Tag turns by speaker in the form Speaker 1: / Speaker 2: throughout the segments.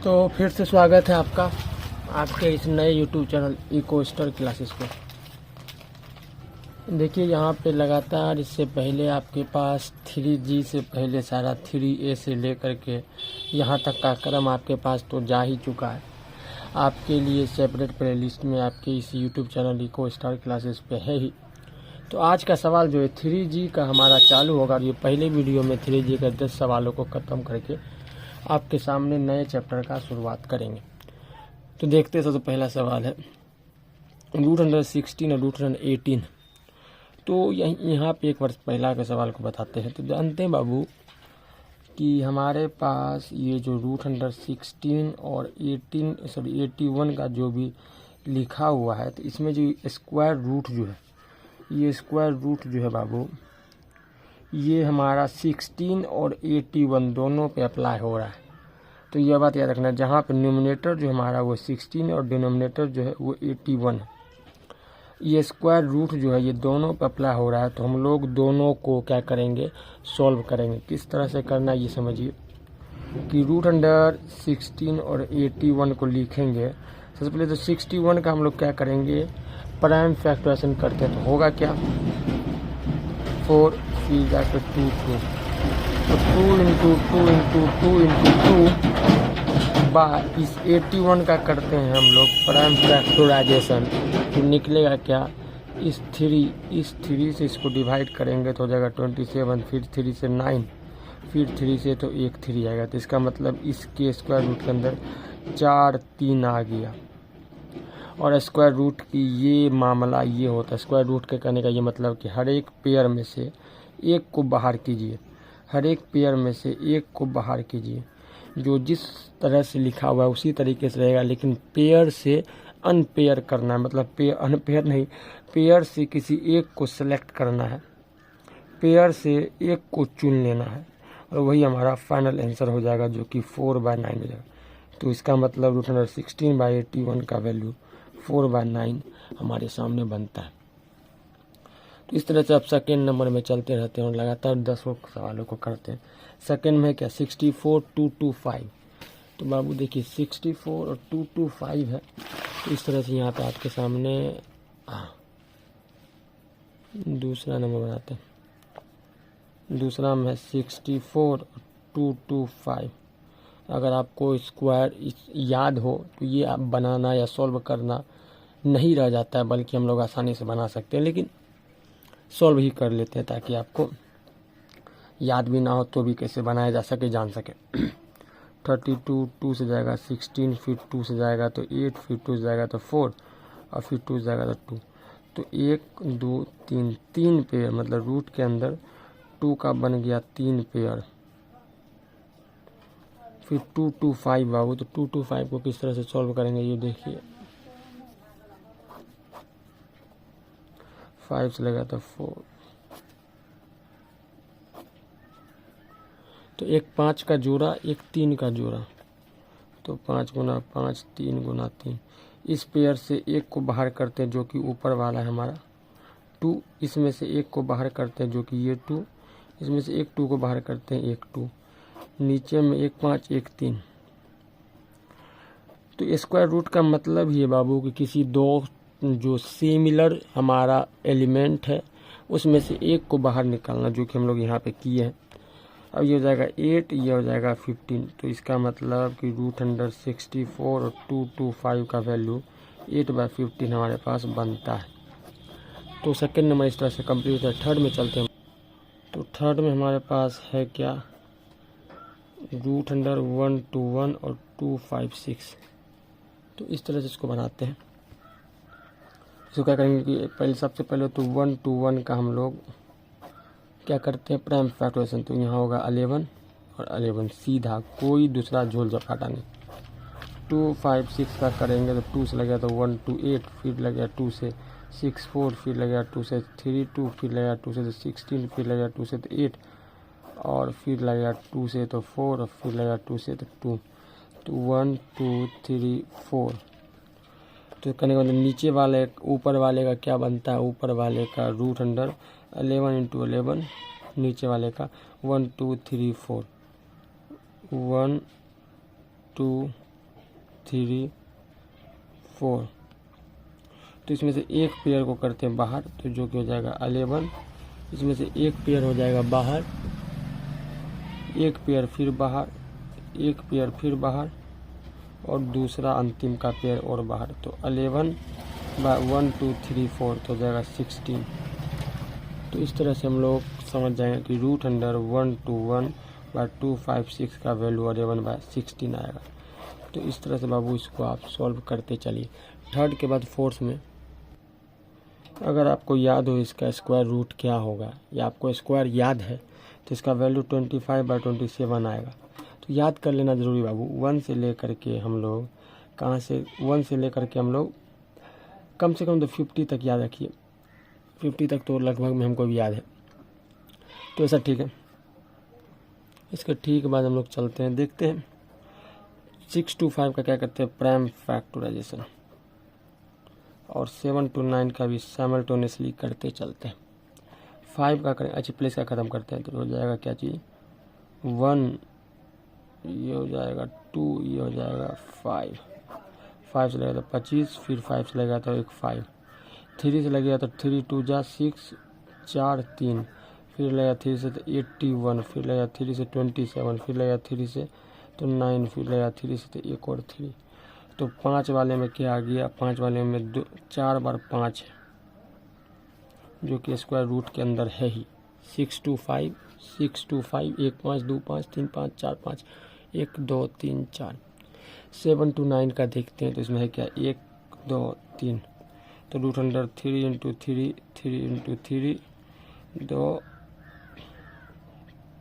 Speaker 1: तो फिर से स्वागत है आपका आपके इस नए YouTube channel eco star classes पे। देखिए यहाँ पे लगातार इससे पहले आपके पास 3G से पहले सारा 3A से लेकर के यहाँ तक का क्रम आपके पास तो जा ही चुका है। आपके लिए सेपरेट प्लेलिस्ट में आपके इस YouTube channel eco star classes पे है ही। तो आज का सवाल जो है 3G का हमारा चालू होगा। ये पहले वीडियो में 3G के 10 सवालों को ख़त्म करके आपके सामने नए चैप्टर का शुरुआत करेंगे। तो देखते हैं। सबसे पहला सवाल है रूट अंडर 16 और रूट अंडर 18। तो यहाँ पे एक वर्ष पहला के सवाल को बताते हैं। तो जानते हैं बाबू कि हमारे पास ये जो रूट अंडर 16 और 81 का जो भी लिखा हुआ है, तो इसमें जो स्क्वायर रूट जो है, ये स्क्वायर रूट जो है बाबू, ये हमारा 16 और 81 दोनों पे अप्लाई हो रहा है। तो यह बात याद रखना, जहाँ पे न्यूमरेटर जो हमारा वो 16 और डिनोमिनेटर जो है वो 81 है। ये स्क्वायर रूट जो है ये दोनों पे अप्लाई हो रहा है। तो हम लोग दोनों को क्या करेंगे, सॉल्व करेंगे। किस तरह से करना ये समझिए कि रूट अंडर 16 और 81 को लिखेंगे। सबसे पहले तो 61 का हम लोग क्या करेंगे, प्राइम फैक्टराइजेशन करते हैं। तो होगा क्या, 4 फिर जाकर 2 तो 2 इंटू 2 इंटू 2 इंटू 2 बाय इस 81 का करते हैं हम लोग प्राइम फैक्टराइजेशन। तो निकलेगा क्या, इस 3 से इसको डिवाइड करेंगे तो हो जाएगा 27, फिर 3 से 9, फिर 3 से तो एक 3 आएगा। तो इसका मतलब इसके स्क्वायर रूट के अंदर 4 3 आ गया। और स्क्वायर रूट की ये मामला ये होता है, स्क्वायर रूट के करने का ये मतलब कि हर एक पेयर में से एक को बाहर कीजिए, हर एक पेयर में से एक को बाहर कीजिए। जो जिस तरह से लिखा हुआ है उसी तरीके से रहेगा, लेकिन पेयर से अनपेयर करना है। मतलब अनपेयर नहीं, पेयर से किसी एक को सेलेक्ट करना है, पेयर से एक को चुन लेना है, और वही हमारा फाइनल आंसर हो जाएगा जो कि 4/9 हो जाएगा। तो इसका मतलब रूट अंडर 16/81 का वैल्यू 4/9 हमारे सामने बनता है। तो इस तरह से आप सेकेंड नंबर में चलते रहते हैं और लगातार 10 सवालों को करते हैं। सेकेंड में क्या 64 225। तो बाबू देखिए 64 और 225 है। तो इस तरह से यहाँ पे आपके सामने दूसरा नंबर बनाते हैं। दूसरा में है 64 और 225। अगर आपको स्क्वायर याद हो तो ये आप बनाना या सॉल्व करना नहीं रह जाता है, बल्कि हम लोग आसानी से बना सकते हैं, लेकिन सॉल्व ही कर लेते हैं ताकि आपको याद भी ना हो तो भी कैसे बनाया जा सके, जान सके। 32 2 से जाएगा 16, फिर 2 से जाएगा तो 8, फिर 2 से जाएगा तो 4, और फिर 2 से जाएगा तो 2। तो 1 2 3 3 पेयर, मतलब रूट के अंदर 2 का बन गया 3 पेयर। फिर 225 बाबू, तो 225 को किस तरह से सॉल्व करेंगे ये देखिए। 5 से लगा तो 4, तो एक 5 का जोड़ा, एक 3 का जोड़ा, तो 5 गुना 5 3 गुना 3। इस पेयर से एक को बाहर करते हैं जो कि ऊपर वाला है हमारा 2, इसमें से एक को बाहर करते हैं जो कि ये 2, इसमें से एक 2 को बाहर करते हैं, एक 2, नीचे में एक 5 एक 3। तो स्क्वायर रूट का मतलब ये बाबू कि किसी दो जो सिमिलर हमारा एलिमेंट है उसमें से एक को बाहर निकालना, जो कि हम लोग यहाँ पे किए हैं। अब ये हो जाएगा 8, ये हो जाएगा 15। तो इसका मतलब कि रूट अंडर 64 और 225 का वैल्यू 8/15 हमारे पास बनता है। तो सेकेंड नंबर इस तरह से कंप्लीट है। थर्ड में चलते हैं। तो थर्ड में हमारे पास है क्या, रूट अंडर 121 और 256। तो इस तरह से इसको बनाते हैं। इसको क्या करेंगे कि पहले सबसे पहले तो 121 का हम लोग क्या करते हैं, प्राइम फैक्टराइजेशन। तो यहाँ होगा 11 और 11 सीधा, कोई दूसरा झोल झपाटा नहीं। 256 का करेंगे तो 2 से लगेगा तो 1 2 8, फिर लगेगा 2 से 6 4, फिर लगेगा 2 से 3 2, फिर लगेगा 2 से 16, फिर लगेगा 2 से 8, और फिर लगेगा 2 से तो 4, और फिर लगेगा 2 से तो 2। तो 1 2 3 4। तो करने के बाद नीचे वाले ऊपर वाले का क्या बनता है, ऊपर वाले का रूट अंडर 11 इंटू 11, नीचे वाले का 1 2 3 4, 1 2 3 4। तो इसमें से एक पेयर को करते हैं बाहर, तो जो कि हो जाएगा 11। इसमें से एक पेयर हो जाएगा बाहर, एक पेयर फिर बाहर, एक पेयर फिर बाहर और दूसरा अंतिम का पेयर और बाहर। तो 11 बाय 1 2 3 4 तो हो जाएगा 16। तो इस तरह से हम लोग समझ जाएंगे कि √121 बाय 256 का वैल्यू 11/16 आएगा। तो इस तरह से बाबू इसको आप सॉल्व करते चलिए। थर्ड के बाद फोर्थ में अगर आपको याद हो इसका स्क्वायर रूट क्या होगा, या आपको स्क्वायर याद है, तो इसका वैल्यू 25/27 आएगा। तो याद कर लेना ज़रूरी बाबू। 1 से लेकर के हम लोग कहाँ से 1 से लेकर के हम लोग कम से कम तो 50 तक याद रखिए। 50 तक तो लगभग में हमको भी याद है। तो ऐसा ठीक है। इसके ठीक बाद हम लोग चलते हैं, देखते हैं 6 to 5 का क्या करते हैं, प्राइम फैक्टराइजेशन, और 7 to 9 का भी साइमल्टेनियसली करते चलते हैं। 5 का करें, अच्छी प्लेस का ख़त्म करते हैं। तो हो जाएगा क्या चीज़ 1, ये हो जाएगा 2, ये हो जाएगा 5। 5 से लगेगा तो 25, फिर 5 से लगेगा तो एक 5, 3 से लगेगा तो 3 2 जा 6, 4 3, फिर लगेगा 3 से तो 81, फिर लगेगा 3 से 27, फिर लगेगा 3 से तो 9, फिर लगेगा 3 से तो एक और 3। तो 5 वाले में क्या आ गया, 5 वाले में 4 बार 5 है, जो कि स्क्वायर रूट के अंदर है ही। 6 to 5, 6 to 5, 1 5 2 5 3 5 4 5, 1 2 3 4। 7 to 9 का देखते हैं, तो इसमें है क्या 1 2 3। तो √3 × 3 3 × 3 2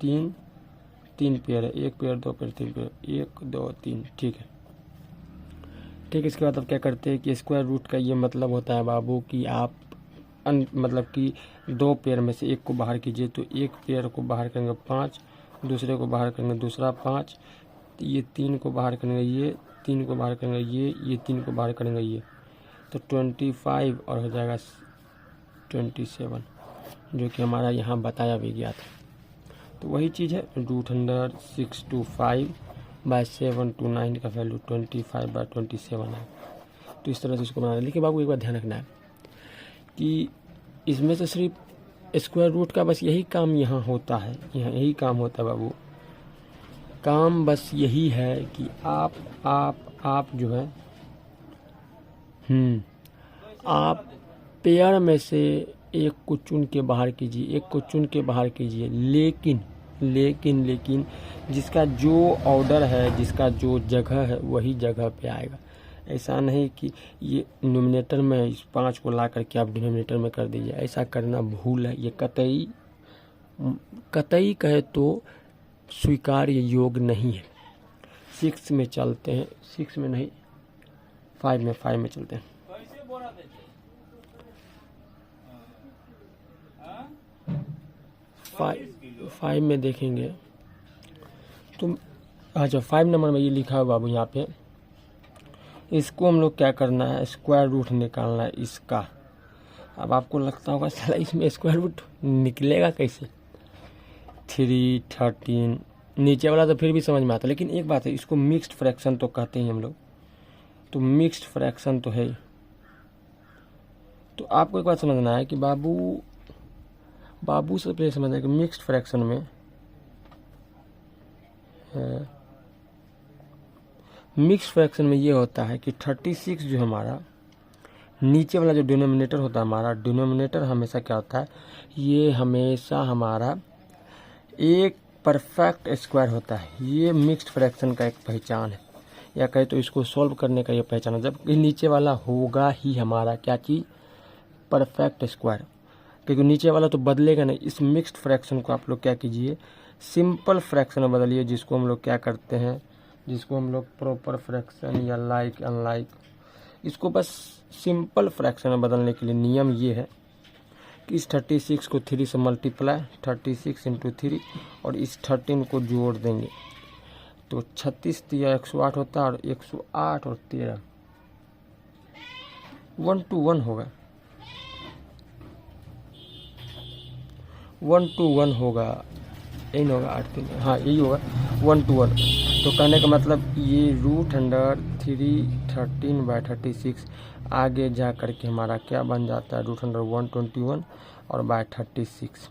Speaker 1: 3 3 पेयर है, एक पेयर 2 पेयर 3 पेयर, 1 2 3। ठीक है। ठीक, इसके बाद अब क्या करते हैं कि स्क्वायर रूट का ये मतलब होता है बाबू कि आप मतलब कि 2 पेयर में से एक को बाहर कीजिए। तो एक पेयर को बाहर करेंगे 5, दूसरे को बाहर करेंगे दूसरा 5, ये 3 को बाहर करेंगे, ये 3 को बाहर करेंगे, ये 3 को बाहर करेंगे, ये तो 25 और हो जाएगा 27, जो कि हमारा यहाँ बताया भी गया था। तो वही चीज़ है, √6 to 5 बाय 7 to 9 का वैल्यू 25/27 है। तो इस तरह से इसको बनाना है। लेकिन बाबू एक बात ध्यान रखना है कि इसमें से सिर्फ स्क्वायर रूट का बस यही काम यहाँ होता है, यहाँ यही काम होता है बाबू। काम बस यही है कि आप जो है आप पेयर में से एक को चुन के बाहर कीजिए, एक को चुन के बाहर कीजिए। लेकिन जिसका जो ऑर्डर है, जिसका जो जगह है, वही जगह पे आएगा। ऐसा नहीं कि ये न्यूमरेटर में इस 5 को ला करके आप डिनोमिनेटर में कर दीजिए, ऐसा करना भूल है। ये कतई कहे तो स्वीकार्य योग नहीं है। 6 में चलते हैं, 6 में नहीं 5 में चलते हैं। 5 में देखेंगे तो अच्छा 5 नंबर में ये लिखा है बाबू यहाँ पे। इसको हम लोग क्या करना है, स्क्वायर रूट निकालना है इसका। अब आपको लगता होगा साला इसमें स्क्वायर रूट निकलेगा कैसे, 3 13 नीचे वाला तो फिर भी समझ में आता। लेकिन एक बात है, इसको मिक्स्ड फ्रैक्शन तो कहते हैं हम लोग, तो मिक्स्ड फ्रैक्शन तो है। तो आपको एक बात समझना है कि बाबू से पहले समझना है कि मिक्स्ड फ्रैक्शन में मिक्स्ड फ्रैक्शन में ये होता है कि 36 जो हमारा नीचे वाला जो डिनोमिनेटर होता है, हमारा डिनोमिनेटर हमेशा क्या होता है, ये हमेशा हमारा एक परफेक्ट स्क्वायर होता है। ये मिक्स्ड फ्रैक्शन का एक पहचान है, या कहे तो इसको सॉल्व करने का ये पहचान है। जब नीचे वाला होगा ही हमारा क्या चीज़, परफेक्ट स्क्वायर, क्योंकि नीचे वाला तो बदलेगा नहीं। इस मिक्स्ड फ्रैक्शन को आप लोग क्या कीजिए, सिंपल फ्रैक्शन में बदलिए, जिसको हम लोग क्या करते हैं, जिसको हम लोग प्रॉपर फ्रैक्शन या लाइक अनलाइक, इसको बस सिंपल फ्रैक्शन में बदलने के लिए नियम ये है कि इस 36 को 3 से मल्टीप्लाई, 36 × 3 और इस 13 को जोड़ देंगे तो 36 या 108 होता है, और 108 और 13 1 to 1 होगा, 1 to 1 होगा। यही ना होगा 8 3, हाँ यही होगा 1 to 1। तो कहने का मतलब ये √313/36 आगे जा कर के हमारा क्या बन जाता है, √121 और बाय 36।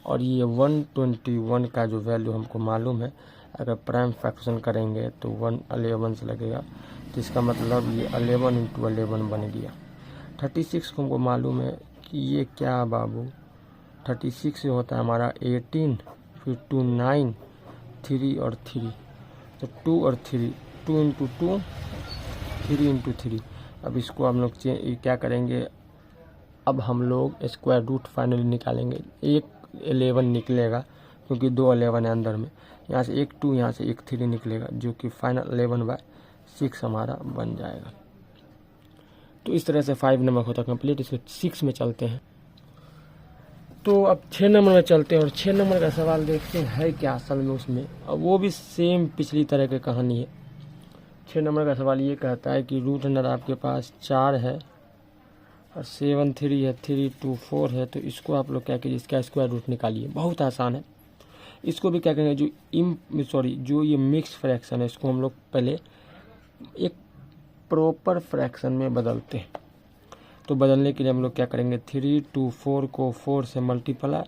Speaker 1: और ये 121 का जो वैल्यू हमको मालूम है, अगर प्राइम फ्रैक्शन करेंगे तो 111 से लगेगा, तो इसका मतलब ये 11 × 11 बन गया। 36 को हमको मालूम है कि ये क्या बाबू, 36 से होता है हमारा 18, फिर 2 9, 3 और 3, तो 2 और 3, 2 × 2 3 × 3। अब इसको हम लोग क्या करेंगे, अब हम लोग स्क्वायर रूट फाइनली निकालेंगे। एक 11 निकलेगा क्योंकि 2 11 है अंदर में, यहाँ से एक 2, यहाँ से एक 3 निकलेगा, जो कि फाइनल 11/6 हमारा बन जाएगा। तो इस तरह से 5 नंबर होता कंप्लीट। इसको 6 में चलते हैं। तो अब 6 नंबर में चलते हैं और 6 नंबर का सवाल देखते हैं है क्या असल में उसमें। अब वो भी सेम पिछली तरह की कहानी है। 6 नंबर का सवाल ये कहता है कि रूट अंडर आपके पास 4 है और 7 3 है, 3 2 4 है। तो इसको आप लोग क्या कीजिए, इसका स्क्वायर रूट निकालिए। बहुत आसान है। इसको भी क्या करेंगे, जो ये मिक्स फ्रैक्शन है, इसको हम लोग पहले एक प्रॉपर फ्रैक्शन में बदलते हैं। तो बदलने के लिए हम लोग क्या करेंगे, 3 2 4 को 4 से मल्टीप्लाई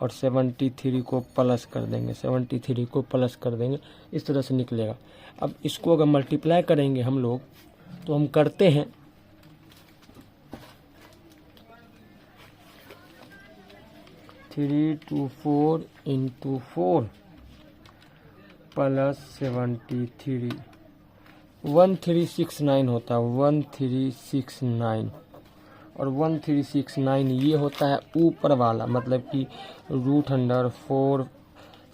Speaker 1: और 73 को प्लस कर देंगे, 73 को प्लस कर देंगे, इस तरह से निकलेगा। अब इसको अगर मल्टीप्लाई करेंगे हम लोग, तो हम करते हैं 3 2 4 × 4 प्लस 73, 1369 होता है, 1369। और 1369 ये होता है ऊपर वाला, मतलब कि √4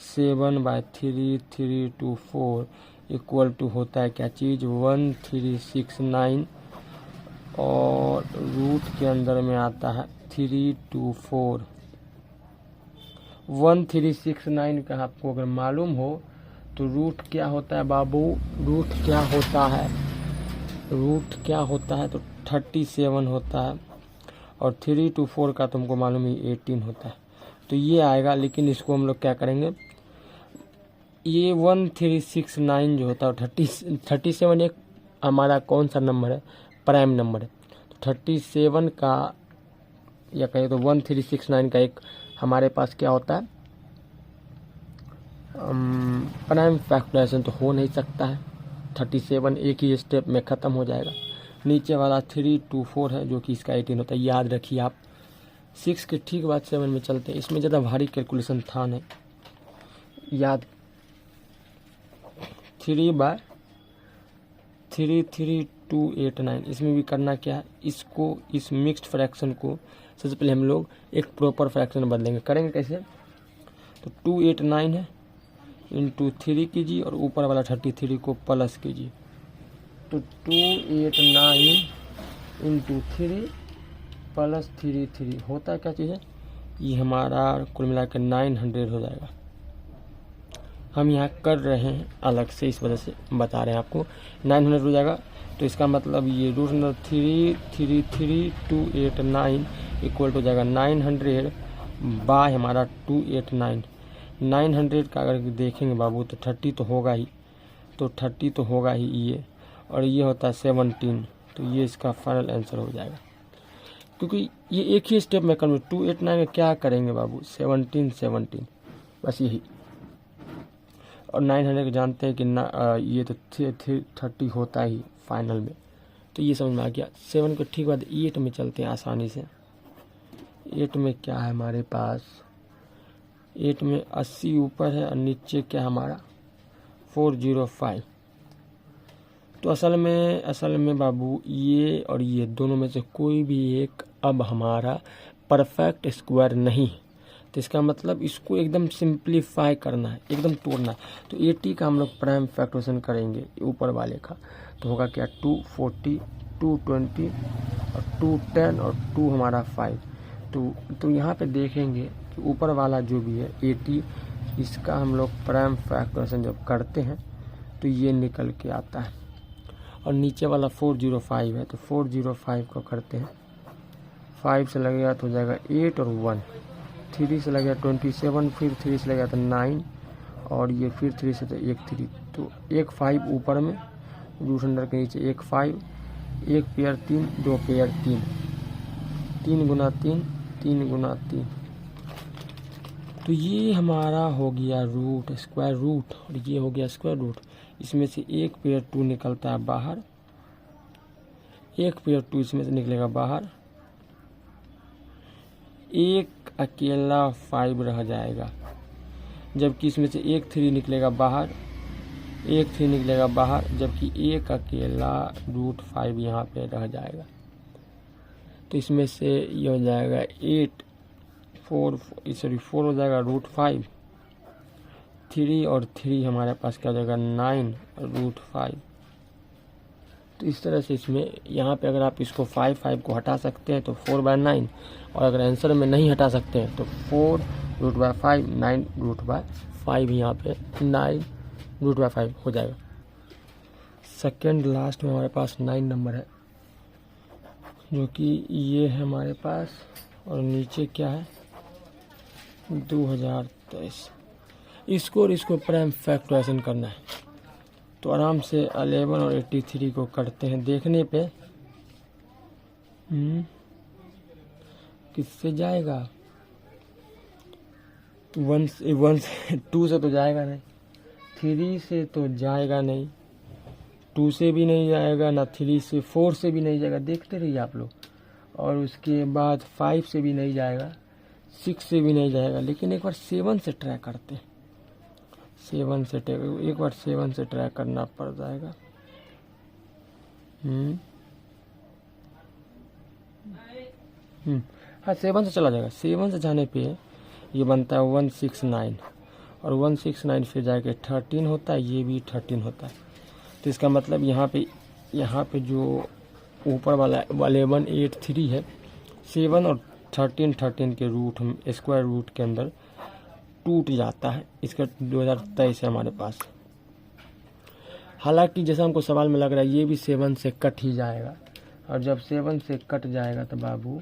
Speaker 1: 7/3 3 2 4 इक्वल टू होता है क्या चीज़, 1369। और रूट के अंदर में आता है 3 2 4। 1369 का आपको अगर मालूम हो तो रूट क्या होता है बाबू, रूट क्या होता है तो 37 होता है। और 3 2 4 का तुमको मालूम ही 18 होता है। तो ये आएगा। लेकिन इसको हम लोग क्या करेंगे, ये 1369 जो होता है 37 एक हमारा कौन सा नंबर है, प्राइम नंबर है। तो 37 का या कहें तो 1369 का एक हमारे पास क्या होता है, प्राइम फैक्टराइजेशन तो हो नहीं सकता है। 37 एक ही स्टेप में ख़त्म हो जाएगा। नीचे वाला 3 2 4 है जो कि इसका 18 होता है, याद रखिए आप। 6 के ठीक बाद 7 में चलते हैं। इसमें ज़्यादा भारी कैलकुलेशन था नहीं, याद 3/3289। इसमें भी करना क्या है, इसको इस मिक्स्ड फ्रैक्शन को सबसे पहले हम लोग एक प्रॉपर फ्रैक्शन में बदलेंगे। करेंगे कैसे, तो 289 है × 3 कीजिए और ऊपर वाला 33 को प्लस कीजिए। तो 289 × 3 प्लस 33 होता है क्या चीज़ है, ये हमारा कुल मिला कर 900 हो जाएगा। हम यहाँ कर रहे हैं अलग से, इस वजह से बता रहे हैं आपको। 900 हो जाएगा। तो इसका मतलब ये √333,289 इक्वल हो जाएगा 900 बाय हमारा 289। 900 का अगर देखेंगे बाबू तो 30 तो होगा ही, ये। और ये होता है 17। तो ये इसका फाइनल आंसर हो जाएगा, क्योंकि ये एक ही स्टेप में कर 289 में क्या करेंगे बाबू, 17 बस यही। और 900 को जानते हैं कि ये तो 30 होता ही फाइनल में। तो ये समझ में आ गया। 7 के ठीक बाद 8 में चलते हैं आसानी से। 8 में क्या है हमारे पास, 8 में 80 ऊपर है और नीचे क्या हमारा 405। तो असल में बाबू ये और ये दोनों में से कोई भी एक अब हमारा परफेक्ट स्क्वायर नहीं है। तो इसका मतलब इसको एकदम सिंप्लीफाई करना है, एकदम तोड़ना है। तो 80 का हम लोग प्राइम फैक्टराइजेशन करेंगे ऊपर वाले का, तो होगा क्या 240, 220 और 210 और 2 हमारा 5। तो यहाँ पे देखेंगे कि ऊपर वाला जो भी है 80, इसका हम लोग प्राइम फैक्टराइजेशन जब करते हैं तो ये निकल के आता है। और नीचे वाला 405 है, तो 405 को करते हैं 5 से लगेगा तो हो जाएगा 8 और 1 3 से लगा 27, फिर 3 से लगा था 9 और ये फिर 3 से तो एक 3, तो एक 5 ऊपर में रूट अंडर के नीचे एक 5, एक पेयर 3, 2 पेयर 3, 3 गुना 3, 3 गुना 3। तो ये हमारा हो गया रूट, स्क्वायर रूट, और ये हो गया स्क्वायर रूट। इसमें से एक पेयर 2 निकलता है बाहर, एक पेयर 2 इसमें से निकलेगा बाहर, एक अकेला 5 रह जाएगा, जबकि इसमें से एक 3 निकलेगा बाहर, एक 3 निकलेगा बाहर, जबकि एक अकेला रूट 5 यहाँ पे रह जाएगा। तो इसमें से ये हो जाएगा 4 हो जाएगा रूट 5, 3 और 3 हमारे पास क्या हो जाएगा 9 रूट 5। तो इस तरह से इसमें यहाँ पे अगर आप इसको 5 को हटा सकते हैं तो 4/9, और अगर आंसर में नहीं हटा सकते हैं तो 4 रूट बाय 5, 9 रूट बाय 5, यहाँ पे 9 रूट बाय 5 हो जाएगा। सेकेंड लास्ट में हमारे पास 9 नंबर है, जो कि ये है हमारे पास, और नीचे क्या है 2023। इसको और इसको प्राइम फैक्टराइजेशन करना है, तो आराम से 11 और 83 को करते हैं। देखने पे किससे जाएगा, 2 से तो जाएगा नहीं, 3 से तो जाएगा नहीं, 2 से भी नहीं जाएगा ना, 3 से 4 से भी नहीं जाएगा, देखते रहिए आप लोग। और उसके बाद 5 से भी नहीं जाएगा, 6 से भी नहीं जाएगा, लेकिन एक बार 7 से ट्राई करते हैं। 7 से एक बार 7 से ट्राई करना पड़ जाएगा। हाँ 7 से चला जाएगा। 7 से जाने पे ये बनता है 169, और 169 फिर जाके 13 होता है, ये भी 13 होता है। तो इसका मतलब यहाँ पे जो ऊपर वाला 1183 है, 7 और 13 के रूट हम स्क्वायर रूट के अंदर टूट जाता है। इसका 2023 है हमारे पास। हालांकि जैसा हमको सवाल में लग रहा है ये भी 7 से कट ही जाएगा, और जब 7 से कट जाएगा तो बाबू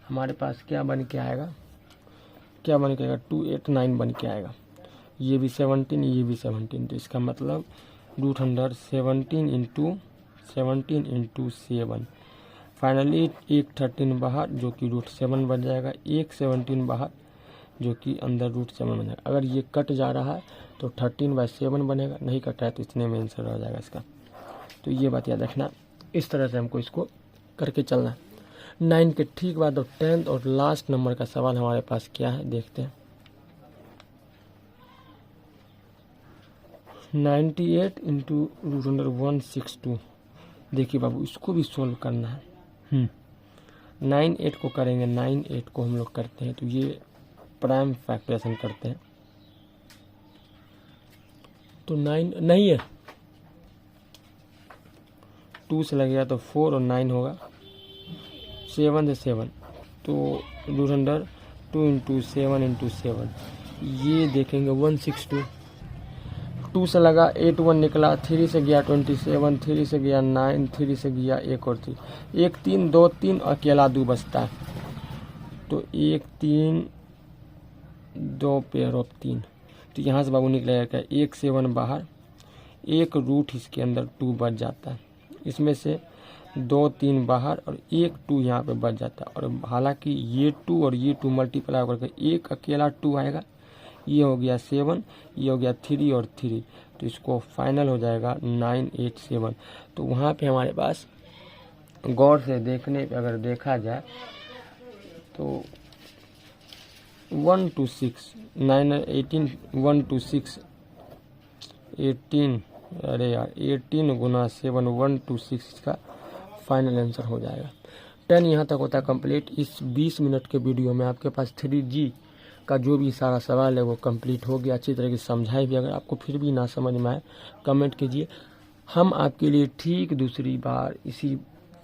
Speaker 1: हमारे पास क्या बन के आएगा, 289 बन के आएगा। ये भी 17, ये भी 17, तो इसका मतलब रूट अंडर 17 इंटू 7। फाइनली एक 13 बाहर जो कि रूट 7 बन जाएगा, एक 17 बाहर जो कि अंदर रूट 7 बन जाएगा। अगर ये कट जा रहा है तो 13/7 बनेगा, नहीं कट रहा है तो इतने में आंसर हो जाएगा इसका। तो ये बात याद रखना, इस तरह से हमको इसको करके चलना है। 9 के ठीक बाद 10th और लास्ट नंबर का सवाल हमारे पास क्या है देखते हैं। 98 इंटू रूट अंडर 162। देखिए बाबू इसको भी सोल्व करना है। 98 को करेंगे, 98 को हम लोग करते हैं तो ये प्राइम फैक्टराइजेशन करते हैं। तो 9 नहीं है, 2 से लगेगा तो 4 और 9 होगा, 7 से 7, तो रूट अंडर 2 इंटू 7 इंटू 7, ये देखेंगे 162। 2 से लगा 81 निकला, 3 से गया 27, 3 से गया 9, 3 से गया 1 और 3, 1 3 2 3, अकेला 2 बचता है, तो 1 3 2 पेयर ऑफ 3। तो यहाँ से बाबू निकलेगा क्या, 1 7 बाहर, एक रूट इसके अंदर 2 बच जाता है, इसमें से 2 3 बाहर और 1 2 यहाँ पे बच जाता है। और हालांकि ये 2 और ये 2 मल्टीप्लाई करके एक अकेला 2 आएगा, ये हो गया 7, ये हो गया 3 और 3, तो इसको फाइनल हो जाएगा 987। तो वहाँ पे हमारे पास गौर से देखने पे अगर देखा जाए तो 1 to 6 9 18 1 to 6 18, अरे यार 18 गुना 7 1 to 6 का फाइनल आंसर हो जाएगा। 10 यहाँ तक होता है कंप्लीट। इस 20 मिनट के वीडियो में आपके पास 3G का जो भी सारा सवाल है वो कंप्लीट हो गया, अच्छी तरह की समझाई भी। अगर आपको फिर भी ना समझ में आए कमेंट कीजिए, हम आपके लिए ठीक दूसरी बार इसी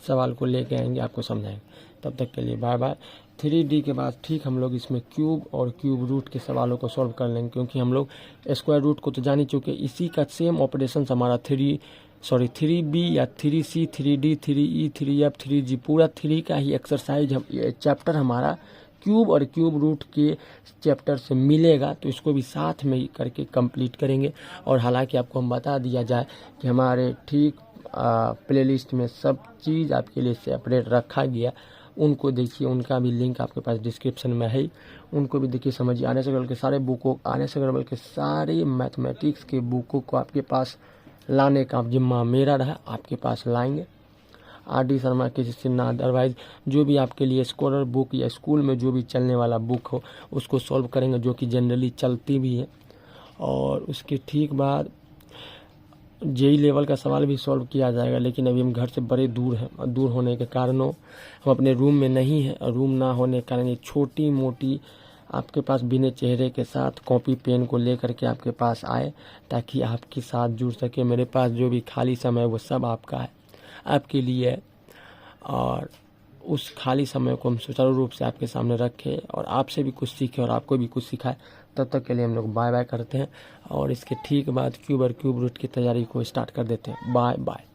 Speaker 1: सवाल को लेके आएंगे, आपको समझाएंगे। तब तक के लिए बाय बाय। 3D के बाद ठीक हम लोग इसमें क्यूब और क्यूब रूट के सवालों को सॉल्व कर लेंगे, क्योंकि हम लोग स्क्वायर रूट को तो जान ही चुके। इसी का सेम ऑपरेशन हमारा 3B या 3C 3D 3E 3F 3G पूरा 3 का ही एक्सरसाइज हम चैप्टर हमारा क्यूब और क्यूब रूट के चैप्टर से मिलेगा तो इसको भी साथ में ही करके कंप्लीट करेंगे। और हालांकि आपको हम बता दिया जाए कि हमारे ठीक प्लेलिस्ट में सब चीज़ आपके लिए सेपरेट रखा गया, उनको देखिए, उनका भी लिंक आपके पास डिस्क्रिप्शन में है, उनको भी देखिए, समझिए। आने से अगल के सारे बुकों, आने से अगल के सारे मैथमेटिक्स के बुकों को आपके पास लाने का जिम्मा मेरा रहा, आपके पास लाएंगे। आर.डी. शर्मा के सिन्हा, अदरवाइज जो भी आपके लिए स्कॉलर बुक या स्कूल में जो भी चलने वाला बुक हो उसको सॉल्व करेंगे, जो कि जनरली चलती भी है। और उसके ठीक बाद जेई लेवल का सवाल भी सॉल्व किया जाएगा, लेकिन अभी हम घर से बड़े दूर हैं और दूर होने के कारणों हम अपने रूम में नहीं हैं, और रूम ना होने के कारण ये छोटी मोटी आपके पास बिना चेहरे के साथ कॉपी पेन को लेकर के आपके पास आए, ताकि आपके साथ जुड़ सके। मेरे पास जो भी खाली समय है वो सब आपका है, आपके लिए है, और उस खाली समय को हम सुचारू रूप से आपके सामने रखें और आपसे भी कुछ सीखें और आपको भी कुछ सिखाए। तब तक के लिए हम लोग बाय बाय करते हैं और इसके ठीक बाद क्यूब और क्यूब रूट की तैयारी को स्टार्ट कर देते हैं। Bye bye.